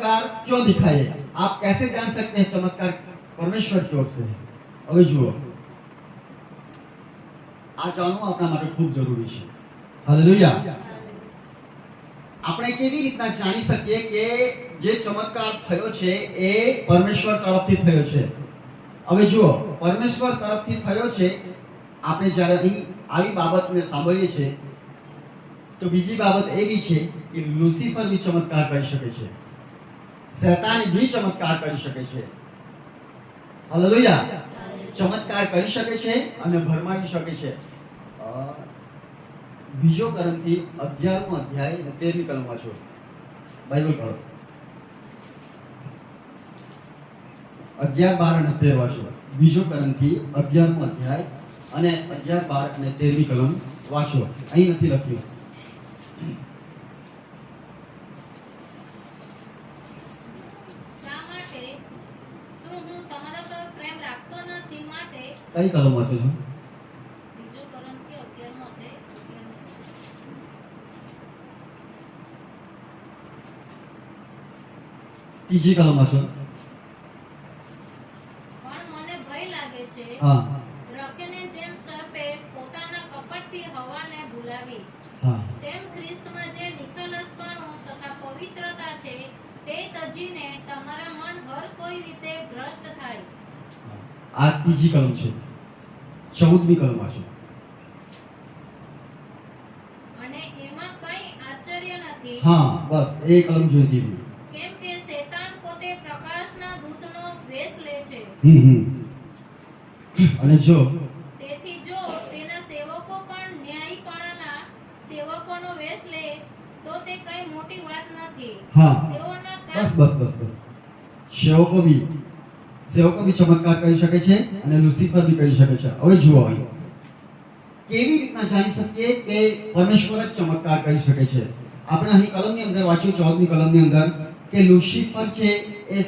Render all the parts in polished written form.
चमत्कार क्यों दिखाए? आप कैसे जान सकते हैं चमत्कार परमेश्वर की ओर से है? હવે જુઓ, આ જાણવું આપણા માટે ખૂબ જરૂરી છે. હાલેલુયા. આપણે કેવી રીતના જાણી શકીએ કે જે ચમત્કાર થયો છે એ પરમેશ્વર તરફથી થયો છે? હવે જુઓ, પરમેશ્વર તરફથી થયો છે. આપણે જ્યારે અહીં આવી બાબતને સાંભળીએ છીએ તો બીજી બાબત એવી છે કે લુસિફર બી ચમત્કાર કરી શકે છે, શૈતાન બી ચમત્કાર કરી શકે છે. હાલેલુયા. ચમત્કાર કરી શકે છે અને ભરમાવી શકે છે. બીજો કરંથી 11મો અધ્યાય અને 13મી કલમ વાંચો. બાઇબલ પઢો. 11, 12 અને 13 વાંચો. બીજો કરંથી 11મો અધ્યાય અને 11, 12 અને 13મી કલમ વાંચો. અહીં નથી લખ્યું. કઈ કલમ વાંચો છો? ત્રીજી કલમ વાંચો. પણ મને ભય લાગે છે, હા, રખેને જેમ સર્પે પોતાના કપટથી હવાને ભૂલાવી, હા, તેમ ખ્રિસ્તમાં જે નિખાલસપણું તથા પવિત્રતા છે તે તજીને તમારા મન હર કોઈ રીતે ભ્રષ્ટ થાય. આ ત્રીજી કલમ છે. 14મી કલમ વાંચો. અને એમાં કઈ આશ્ચર્ય નથી, હા, બસ એ કલમ જોઈ દીધી. કેમ કે શેતાન પોતે પ્રકાશના દૂતનો વેશ લે છે. અને જો તેથી જો તેના સેવકો પણ ન્યાયીપણાના સેવકોનો વેશ લે તો તે કઈ મોટી વાત નથી. હા, તેઓના બસ બસ બસ બસ. સેવકો બી ચમત્કાર કરી શકે છે અને લુસિફર બી કરી શકે છે. હવે જુઓ, અહીં કેવી રીતના જાણી શકીએ કે પરમેશ્વર જ ચમત્કાર કરી શકે છે? આપણે અહીં કલમની અંદર વાંચ્યું 14મી કલમની અંદર કે લુસિફર છે એ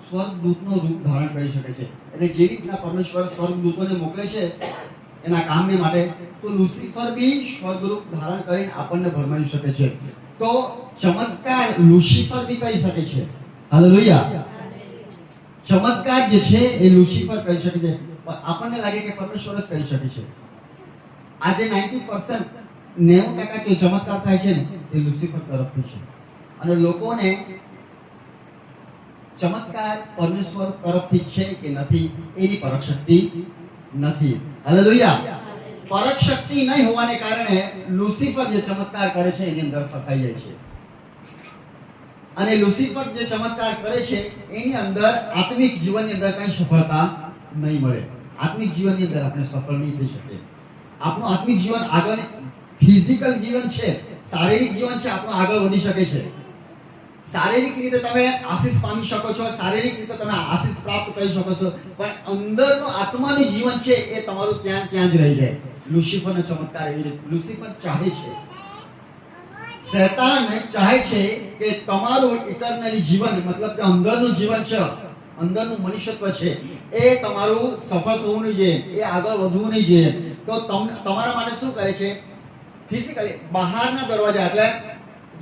સ્વર્ગદૂતનો રૂપ ધારણ કરી શકે છે. એટલે જેવી રીતના પરમેશ્વર સ્વર્ગદૂતોને મોકલે છે એના કામને માટે, તો લુસિફર બી સ્વર્ગરૂપ ધારણ કરીને આપણને ભરમાવી શકે છે. તો ચમત્કાર લુસિફર બી કરી શકે છે. હાલેલુયા. ચમત્કાર જે છે એ લુસિફર કરી શકે છે, પણ આપણને લાગે કે પરમેશ્વર જ કરી શકે છે. આજે 90% 90% જે ચમત્કાર થાય છે ને એ લુસિફર તરફથી છે. અને લોકોને ચમત્કાર પરમેશ્વર તરફથી છે કે નથી એની પરખ શક્તિ નથી. હાલેલુયા. પરખ શક્તિ નહીં હોવાને કારણે લુસિફર જે ચમત્કાર કરે છે એની અંદર ફસાઈ જાય છે. અને લુસિફર જે ચમત્કાર કરે છે એની અંદર આત્મિક જીવનની અંદર કઈ સફળતા નહીં મળે. આત્મિક જીવનની અંદર આપણે સફળ નહીં થઈ શકીએ. આપણું આત્મિક જીવન આગળ, ફિઝિકલ જીવન છે, શારીરિક જીવન છે, આપણું આગળ વધી શકે છે. શારીરિક રીતે તમે આશીષ પામી શકો છો, શારીરિક રીતે તમે આશીષ પ્રાપ્ત કરી શકો છો, પણ અંદરનું આત્માનું જીવન છે એ તમારું ત્યાં જ રહી જાય. લુસિફરનો ચમત્કાર એવી રીતે, લુસિફર ચાહે છે, શૈતાન ચાહે છે કે તમારું ઇટરનલી જીવન, મતલબ કે અંદરનું જીવન છે, અંદરનું મનુષ્યત્વ છે એ તમારું સફળ થવું નહીં જોઈએ, એ આગળ વધવું નહીં જોઈએ. તો તમારા માટે શું કરે છે? ફિઝિકલી બહારના દરવાજા એટલે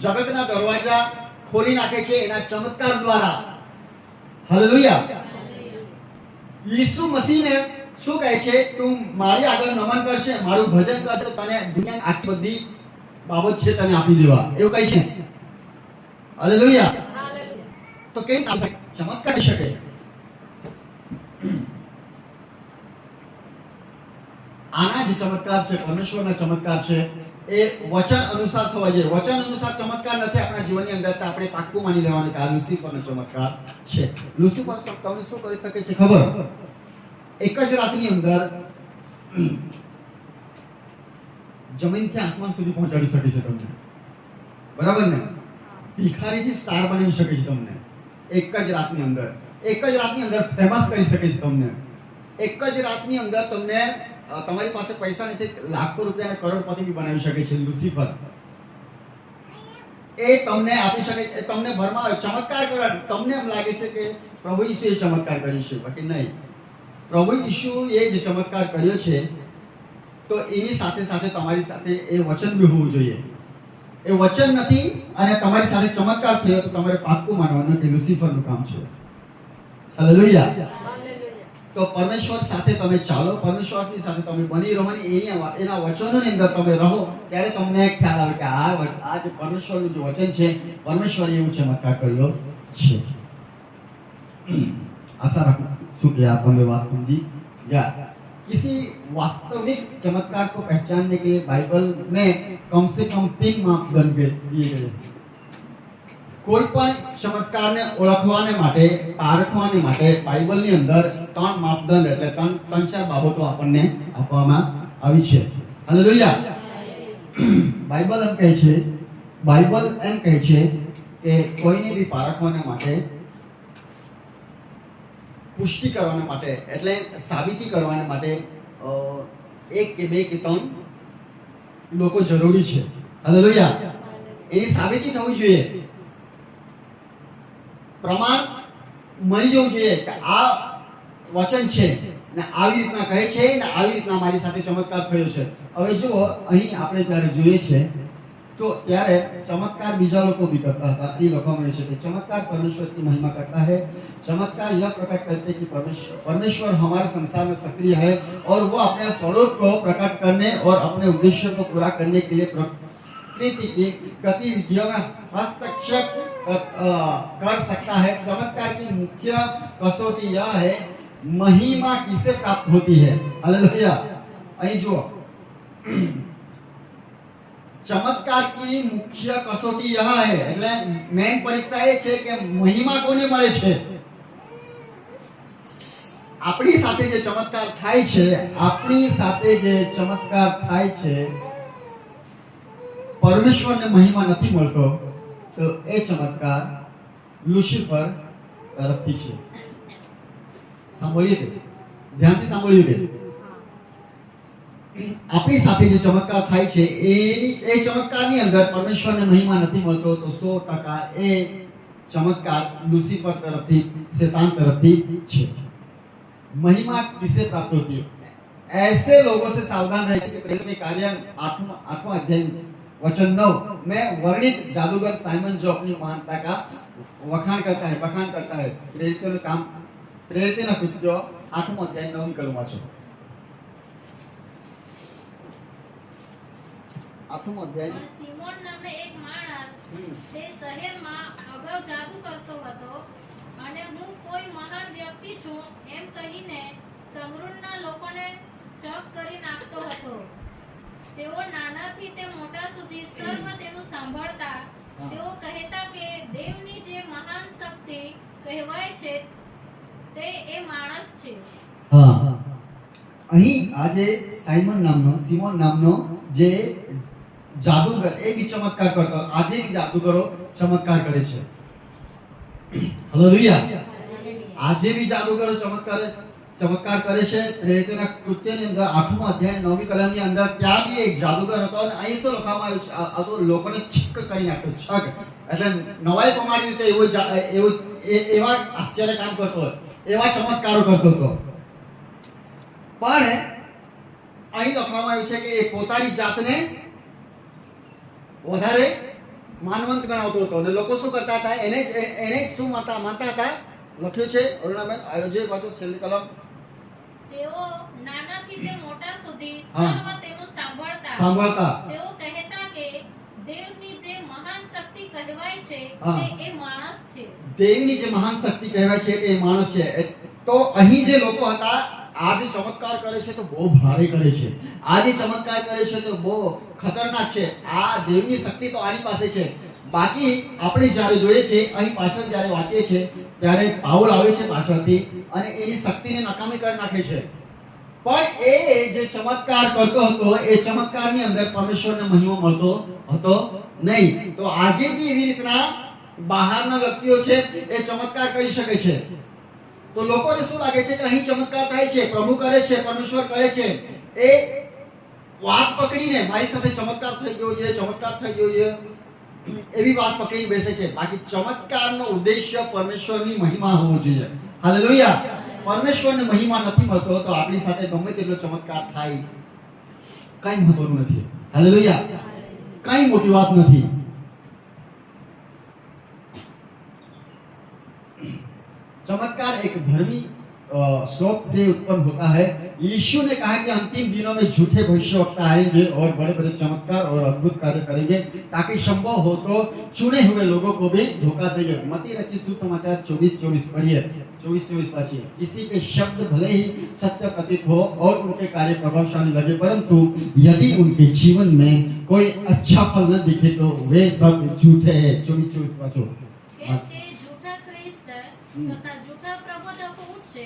જગતના દરવાજા ખોલી નાખે છે એના ચમત્કાર દ્વારા. હાલેલુયા. ઈસુ મસીહને શું કહે છે? તું મારી આગળ નમન કરશે, મારું ભજન કરશે તો તને દુનિયાની આખી બધી બાબત છે તને આપી દેવા, એવું કહે છે. હાલેલુયા. તો કેવી રીતે ચમત્કાર કરી શકે? આના જે ચમત્કાર છે, પરમેશ્વરના ચમત્કાર છે, એ વચન અનુસાર થવા જોઈએ. વચન અનુસાર ચમત્કાર નથી આપણા જીવનની અંદર તો આપણે પાક્કું માની લેવાનું કે આ લુસિફરનો ચમત્કાર છે. લુસિફર તમને શું કરી શકે છે ખબર? એક જ રાતની અંદર જમીનથી આસમાન સુધી પહોંચાડી શકે છે તમને. બરાબર ને? ભિખારીથી સ્ટાર બનાવી શકે છે તમને એક જ રાતની અંદર. એક જ રાતની અંદર ફેમસ કરી શકે છે તમને. એક જ રાતની અંદર તમને, તમારી પાસે પૈસા નથી, લાખો રૂપિયાના કરોડપતિ બી બનાવી શકે છે લુસિફર. એ તમને આપી શકે છે, તમને ભરમાવે, ચમત્કાર કરે. તમને એમ લાગે છે કે પ્રભુ ઈસુએ ચમત્કાર કર્યો છે, બાકી નહીં. પ્રભુ ઈસુએ જે ચમત્કાર કર્યો છે તો એની સાથે સાથે તમારી સાથે એ વચન બી હોવું જોઈએ. એ વચન નથી અને તમારી સાથે ચમત્કાર થયો તો તમારે પાક્કું માનવાનું કે લુસિફરનું કામ છે. હાલેલુયા. તો પરમેશ્વર સાથે તમે ચાલો, પરમેશ્વરની સાથે તમે બની રહો ને એના વચનોની અંદર તમે રહો, ત્યારે તમને ખ્યાલ આવે કે આ જે પરમેશ્વરનું જે વચન છે, પરમેશ્વરે એવું ચમત્કાર કર્યો છે. आशा रखूं છું कि आप हमें बात समझी गया. किसी वास्तविक चमत्कार को पहचानने के लिए बाइबल में कम से कम 3 मापदंड दिए गए. કોઈ પણ ચમત્કારને ઓળખવાને માટે, પારખવાને માટે બાઇબલની અંદર 3 માપદંડ એટલે 3-4 બાબતો આપણને આપવામાં આવી છે. હાલેલુયા. બાઇબલ એમ કહે છે કે કોઈને બી પારખવાને માટે, પુષ્ટિ કરવાને માટે એટલે સાબિતી કરવાને માટે 1 કે 2 કે 3 લોકો જરૂરી છે. હાલેલુયા. એની સાબિતી થવી જોઈએ, પ્રમાણ મળી જવું જોઈએ કે આ વચન છે ને આવી રીતના કહે છે ને આવી રીતના મારી સાથે ચમત્કાર થયો છે. હવે જુઓ, અહીં આપણે જ્યારે જોઈએ છે तो ત્યારે चमत्कार बीजा लोग भी करता था. ये लोगों में है कि चमत्कार परमेश्वर की महिमा करता है. चमत्कार यह प्रकट करते कि परमेश्वर हमारे संसार में सक्रिय है और वो अपने स्वरूप को प्रकट करने और अपने उद्देश्य को पूरा करने के लिए प्रकृति की गतिविधियों में हस्तक्षेप कर सकता है. चमत्कार की मुख्य कसौटी यह है, महिमा किसे प्राप्त होती है. हालेलुया. અહીં જુઓ, चमत्कार की मुख्य कसौटी यह है એટલે મેઈન પરીક્ષા એ છે કે મહિમા કોને મળે છે. આપણી સાથે જે ચમત્કાર થાય છે, પરમેશ્વરને મહિમા નથી મળતો તો એ ચમત્કાર લુસિફર તરફથી છે. સાંભળ્યું કે ધ્યાનથી સાંભળ્યું કે આપણી સાથે જે ચમત્કાર થાય છે એ ચમત્કારની અંદર પરમેશ્વરને મહિમા નથી મળતો તો 100% એ ચમત્કાર લુસિફર તરફથી, शैतान तरफથી છે. महिमा किसे प्राप्त होती है? ऐसे लोगों से सावधान रहिए कि प्रेरित के कार्य 8वां अध्याय वचन 9 में वर्णित जादूगर साइमन जो अपनी महानता का बखान करता है. प्रेरितों कृत्यो 8वां अध्याय 9 कलमा છે. 8वां अध्याय. સિમોન નામે એક માણસ તે શહેરમાં અગાઉ જાદુ કરતો હતો અને હું કોઈ મહાન વ્યક્તિ છું એમ કહીને સમૃદ્ધના લોકોને શક કરી નાખતો હતો. તેઓ નાનાથી તે મોટા સુધી સર્વ તેનું સાંભળતા. તેઓ કહેતા કે દેવની જે મહાન શક્તિ કહેવાય છે તે એ માણસ છે. હા, અહીં આજે સિમોન નામનો જે જાદુગર એ બી ચમત્કાર કરતો, આજે બી જાદુગરો ચમત્કાર કરે છે. હાલેલુયા. આજે બી જાદુગરો ચમત્કાર કરે છે. પ્રેરિતોના કૃત્યની અંદર 8મો અધ્યાય 9મી કલમની અંદર ત્યાં બી એક જાદુગર હતો અને અહીં શું લખવામાં આવ્યું છે, આ તો લોકોને છક કરી નાખ્યો. છક એટલે નવાઈ પમાડી રીતે એવા આશ્ચર્ય કામ કરતો હોય, એવા ચમત્કારો કરતો હતો. પણ અહીં લખવામાં આવ્યું છે કે એ પોતાની જાતને વધારે માનવંત ગણાવતો હતો અને લોકો શું કરતા હતા, એને શું માનતા હતા. લખ્યું છે અરુણાબેન, આયોજક વાંચો છેલ્લી કલમ. તેઓ નાનાથી તે મોટા સુધી સર્વ તેનું સાંભળતા. તેઓ કહેતા કે દેવની જે મહાન શક્તિ કહેવાય છે તે એ માણસ છે. દેવની જે મહાન શક્તિ કહેવાય છે તે એ માણસ છે. તો અહીં જે લોકો હતા, આ જે ચમત્કાર કરે છે તો બહુ ભારે કરે છે. આ જે ચમત્કાર કરે છે તો બહુ ખતરનાક છે. આ દેવની શક્તિ તો આની પાસે છે. બાકી આપણે જ્યારે જોઈએ છે, અહીં પાછળ જ્યારે વાંચીએ છીએ ત્યારે પાઉલ આવે છે પાછળથી અને એની શક્તિને નકામી કરી નાખે છે. પણ એ જે ચમત્કાર કરતો હતો એ ચમત્કારની અંદર પરમેશ્વરને મહિમા મળતો હતો નહીં. તો આજે બી એવી રીતના બહારના વ્યક્તિઓ છે એ ચમત્કાર કરી શકે છે. તો લોકોને શું લાગે છે કે અહીં ચમત્કાર થાય છે, પ્રભુ કરે છે, પરમેશ્વર કરે છે, એ વાત પકડીને મારી સાથે ચમત્કાર થઈ ગયો છે એવી વાત પકડીને બેસે છે. બાકી ચમત્કારનો ઉદ્દેશ્ય પરમેશ્વરની મહિમા હોવો જોઈએ. હાલેલુયા. પરમેશ્વરને મહિમા નથી મળતો તો આપણી સાથે ગમે તેટલો ચમત્કાર થાય કઈ મહત્વનું નથી. હાલેલુયા. કઈ મોટી વાત નથી. चमत्कार एक धर्मी स्रोत से उत्पन्न होता है. यीशु ने कहा कि अंतिम दिनों में झूठे भविष्यवक्ता आएंगे और बड़े बड़े चमत्कार और अद्भुत कार्य करेंगे ताकि संभव हो तो चुने हुए लोगों को भी धोखा देंगे. मत्ती रचित सुसमाचार 24:24 पढ़िए, 24:24 वाचिए. किसी के शब्द भले ही सत्य प्रतीत हो और उनके कार्य प्रभावशाली लगे, परंतु यदि उनके जीवन में कोई अच्छा फल न दिखे तो वे सब झूठे हैं. 24:24 वाचो. કે તે જૂઠા ખ્રિસ્ત તથા જૂઠા પ્રબોધકો ઉઠશે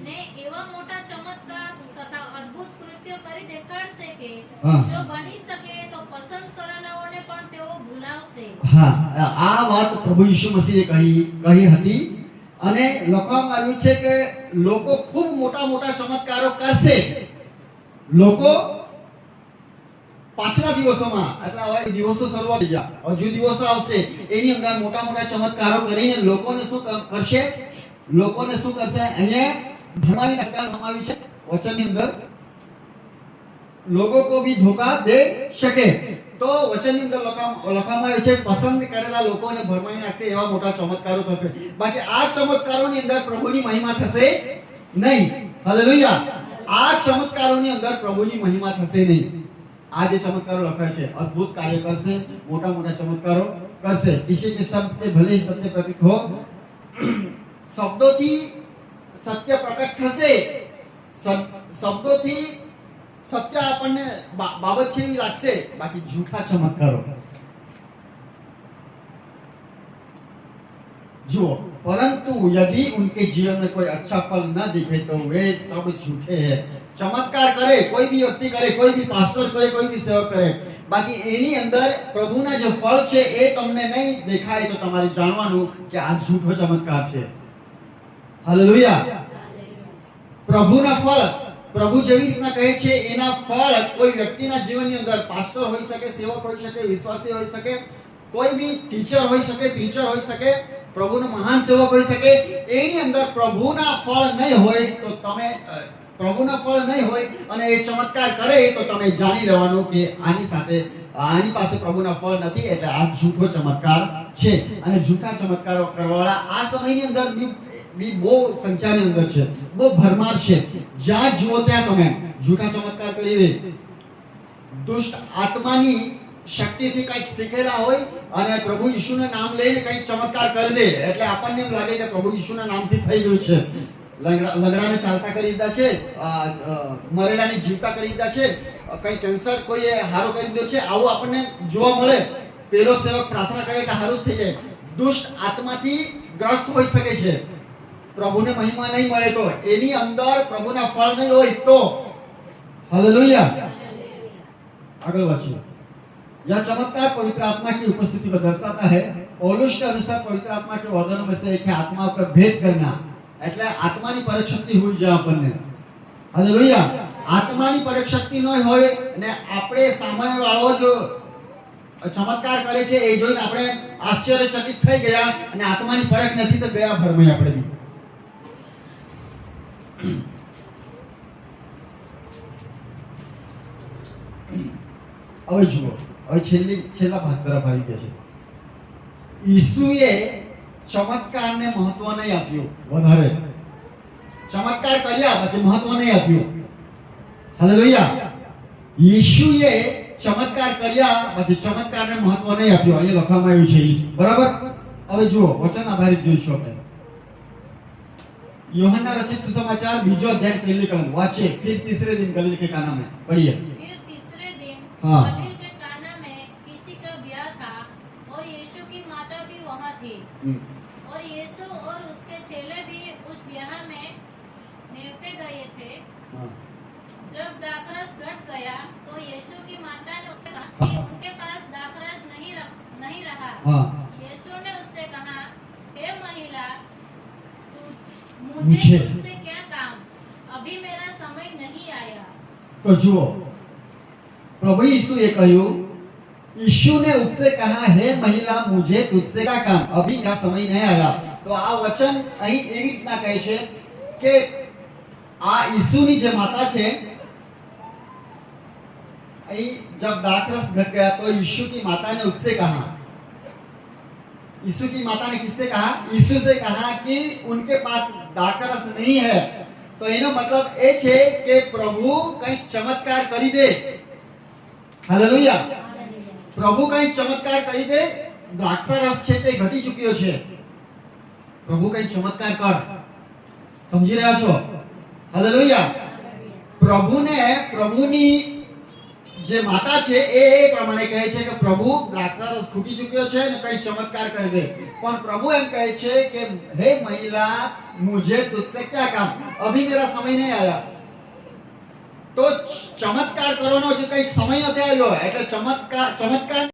ને એવા મોટા ચમત્કાર તથા અદ્ભુત કૃત્યો કરી દેખાડશે કે હા. જો બની શકે તો પસંદ કરેલાઓને પણ તેઓ ભૂલાવશે. હા, આ વાત પ્રભુ ઈસુ મસીહે કહી હતી અને લખવામાં આવ્યું છે કે લોકો ખૂબ મોટા મોટા ચમત્કારો કરશે. લોકો પાછલા દિવસોમાં, એટલે હવે દિવસો શરૂ થઈ ગયા, હજુ દિવસો આવશે, એની અંદર મોટા મોટા ચમત્કારો કરીને લોકોને શું કરશે? લોકોને શું કરશે? અહીંયા ભરમાવી નાખવામાં આવ્યું છે વચનની અંદર, લોકો કો ભી ધોખા દે શકે. તો વચનની અંદર લખવામાં આવ્યું છે પસંદ કરેલા લોકોને ભરમાવી નાખશે એવા મોટા ચમત્કારો થશે. બાકી આ ચમત્કારોની અંદર પ્રભુની મહિમા થશે નહીં. હાલેલુયા. આ ચમત્કારોની અંદર પ્રભુની મહિમા થશે નહીં. આ જે ચમત્કારો લખાય છે, અદ્ભુત કાર્ય કરશે, મોટા મોટા ચમત્કારો કરશે. किसी के शब्द के भले ही सत्य प्रतीत हो, શબ્દોથી સત્ય પ્રકટ થશે, શબ્દોથી સત્ય આપણને બાબત છે એવી લાગશે, બાકી જૂઠા ચમત્કારો. જો परंतु यदि उनके जीवन में कोई अच्छा फल न दिखे तो वे सब झूठे हैं. चमत्कार करे कोई भी व्यक्ति करे, कोई भी पास्टर करे, कोई भी सेवक करे, बाकी એની અંદર પ્રભુના જે ફળ છે એ તમને નહીં દેખાય તો તમારે જાણવાનું કે આ ઝૂઠો ચમત્કાર છે. હાલેલુયા. પ્રભુના ફળ, પ્રભુ જેવી રીતના કહે છે એના ફળ કોઈ વ્યક્તિના જીવનની અંદર, પાસ્ટર હોઈ શકે, સેવક હોઈ શકે, વિશ્વાસી હોઈ શકે, કોઈ બી ટીચર હોઈ શકે, પ્રીચર હોઈ શકે, પ્રભુનો મહાન સેવક હોઈ શકે, એની અંદર પ્રભુના ફળ નહીં હોય તો તમે, પ્રભુના ફળ નહીં હોય અને એ ચમત્કાર કરે તો તમે જાણી લેવાનું કે આની પાસે પ્રભુના ફળ નથી, એટલે આ ઝૂઠો ચમત્કાર છે. અને ઝૂઠા ચમત્કારો કરવાવાળા આ સમયની અંદર બી બહુ સંખ્યાની અંદર છે, બહુ ભરમાર છે. જ્યાં જુઓ ત્યાં તમે ઝૂઠા ચમત્કાર કરી દે. દુષ્ટ આત્માની શક્તિથી કંઈક શીખેલા હોય અને પ્રભુ ઈસુના નામ લઈને કંઈક ચમત્કાર કરી દે, એટલે આપણને એમ લાગે કે પ્રભુ ઈસુના નામથી થઈ ગયું છે. લંગડાને ચાલતા કરી દીધા છે, મરેલાને જીવતા કરી દીધા છે, કઈ કેન્સર કોઈએ હારો કરી દીધો છે, આવું આપણને જોવા મળે. પેલો સેવક પ્રાર્થના કરે કે હારું થઈ જાય. દુષ્ટ આત્માથી ગ્રસ્ત હોઈ શકે છે. પ્રભુને મહિમા નહીં મળે તો, એની અંદર પ્રભુના ફળ નહીં હોય તો. હાલેલુયા. આગળ વાંચીએ. यह चमत्कार पवित्र आत्मा की उपस्थिति को दर्शाता है. पौलुस के अनुसार पवित्र आत्मा के वर्णनों में से एक है आत्मा का भेद करना. એટલે આત્માની પરીક્ષ શક્તિ હોવી જોઈએ આપણને. હાલેલુયા. આત્માની પરીક્ષ શક્તિ ન હોય અને આપણે સામાન્ય વાળો જો ચમત્કાર કરે છે એ જોઈને આપણે આશ્ચર્યચકિત થઈ ગયા અને આત્માની પરખ નથી તો ગયા ભરમાઈ આપણે બી. હવે જુઓ, હવે છેલ્લા ભાગ તરફ આવી ગયા છે. ઈસુએ ચમત્કારને મહત્વ નહીં આપ્યું વધારે. ચમત્કાર કર્યા બાકી મહત્વ નહીં આપ્યું. હાલેલુયા. ઈસુએ ચમત્કાર કર્યા બાકી ચમત્કારને મહત્વ નહીં આપ્યું. અહીંયા લખવામાં આવ્યું છે બરાબર. હવે જુઓ, વચન આધારિત જોઈશું આપણે. यूहन्ना रचित सुसमाचार 2 अध्याय 1 कलम वाचिए. फिर तीसरे दिन गलील के काना में पढ़िए. फिर तीसरे दिन हाँ. गलील के काना में किसी का ब्याह था और यीशु की माता भी वहां थी और यीशु और उसके चेले भी उस ब्याह में नेवते गए थे. जब दाखरस घट गया तो यीशु की माता ने उससे कहा कि उनके पास दाखरस नहीं रहा. यीशु ने उससे कहा, हे महिला, मुझे तुझसे क्या काम, अभी मेरा समय नहीं आया. तो जुओ, प्रभु यीशु ये कहूं, यीशु ने उससे कहा, हे महिला, मुझे तुझसे क्या काम, अभी मेरा समय नहीं आया. तो आ वचन અહીં એવી રીતના કહે છે કે આ ઈસુની જે માતા છે जब दाखरस घट गया तो यीशु की माता ने उससे कहा, यीशु की माता ने किससे कहा? यीशु से कहा कि उनके पास दाखरस नहीं है। तो एनो मतलब ए छे के प्रभु कई चमत्कार करी दे। हालेलुया। प्रभु कई चमत्कार करी दे। द्राक्षारस छे ते घटी चुक्यो छे। प्रभु कई चमत्कार कर। समझी રહ્યા છો? હાલેલુયા। પ્રભુની જે માતા છે એ પ્રમાણે કહે છે કે પ્રભુ દ્રાક્ષારસ ખૂટી ચૂક્યો છે અને કઈ ચમત્કાર કરી દે। પણ પ્રભુ એમ કહે છે કે હે મહિલા, मुझे तुझसे क्या काम, अभी मेरा समय नहीं आया। तो चमत्कार करવાનો જે કઈ સમય નથી આવ્યો એટલે ચમત્કાર